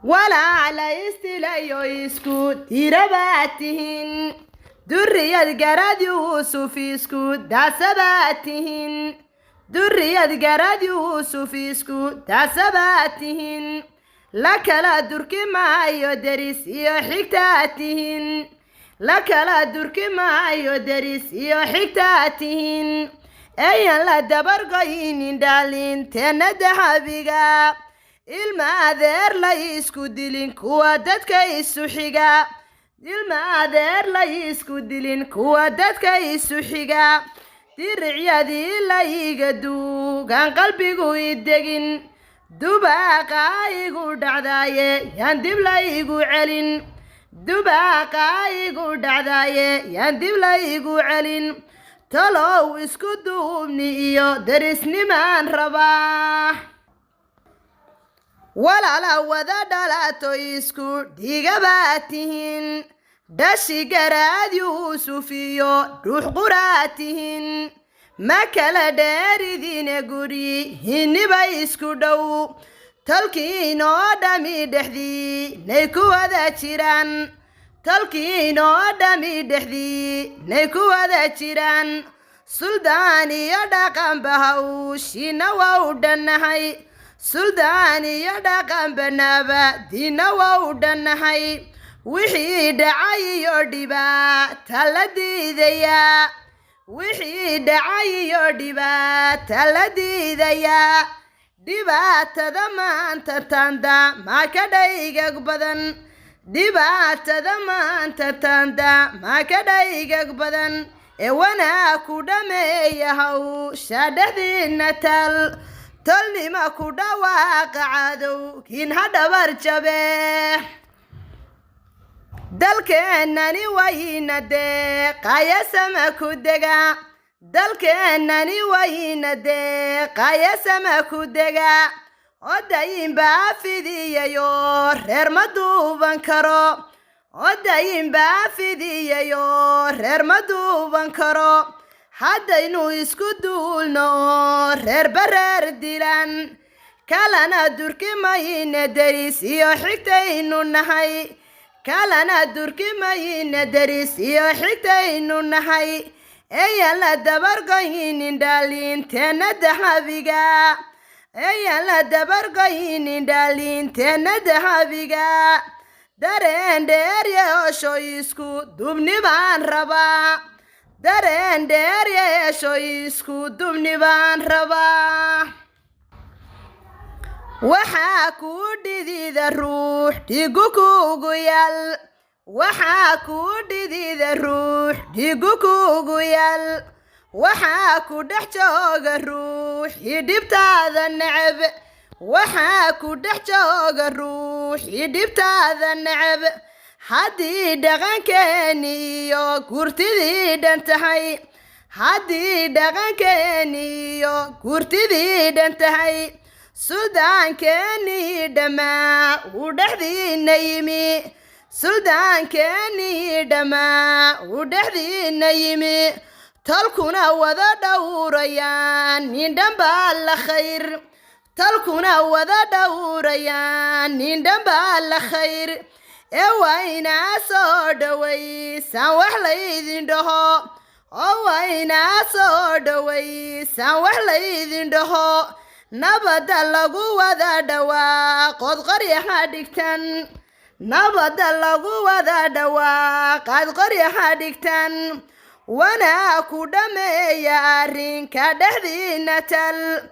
ولا على استلايو يسكو تيرباتهن درية جراد يوسف يسكو داسباتهن درية جراد يوسف يسكو داسباتهن لك لا درك ما يدرس يحكتاتهن لك لا درك ما يدرس يحكتاتهن أيا لا دبر قاين دالين تندحبيغا ilmaadeer la isku dilin kuwa dadka isu xiga ilmaadeer la isku dilin kuwa dadka isu xiga diriciyadii la iga duugan qalbigu idegin dubaaqa igu dhacdaaye yaan dib la igu celin dubaaqa igu dhacdaaye yaan dib la igu celin talow isku duubni iyo darisnimaan rabaa ولا لا وذا دلاتو يسكو ديغباتهن داشي قراد يوسفيو روح قراتهن ما كلا داري دين قري هني بايسكو دو تلكينو دامي دحدي نيكو هذا تيران تلكينو دامي دحدي نيكو هذا تيران سلطاني يدقن بهاوشي نواو دنهي سلطاني يدقن بنابا دينا وودنهي وحي دعاي يردبا تلدي ذيا وحي دعاي يردبا تلدي ذيا دبا تدمان تتاندا ما كدايقك بدن دبا تدمان تتاندا ما كدايقك بدن وانا كودامي يهو شاددي نتال تلني ما كودا واقعدو كين هذا برجبه دلكنني وين دقايا سمك دغا دلكنني وين دقايا سمك دغا ودايم بافيديو رير مدوبن كرو ودايم بافيديو رير مدوبن كرو haddaynu isku duulno reer bareer dilan kalana durki mayne deris iyo xigtaynu nahay kalana durki mayne deris iyo xigtaynu nahay eeyan la dabargoynin dhalinteena dahabiga eeyan la dabargoynin dhalinteena dahabiga dareen dheer yeesho isku dubni baan rabaa dareen dheer yeesho isku dubni baan rabaa waxaa kuu dhidida ruux dhigu kuugu yal waxaa kuu dhidida ruux dhigu kuugu yal waxaa ku dhex jooga ruuxi dhibtaada neceb waxaa ku dhex jooga ruuxi dhibtaada neceb haddii dhaqankeeni iyo gurtidii dhan tahay haddii dhaqankeeni iyo gurtidii dhan tahay suldaankeenii dhammaa uu dhexdiina yimi suldaankeenii dhammaa uu dhexdiina yimi talkuna wada dhowrayaan nin dhanbaa la khayr talkuna wada dhowrayaan nin dhanbaa la khayr وينا صدوي سوح ليدين دهو وينا صدوي سوح ليدين دهو نبض اللغو وذا دوا قد قريحا ديكتن نبض اللغو وذا دوا قد قريحا ديكتن وانا كودمي يا رين كدهدي نتل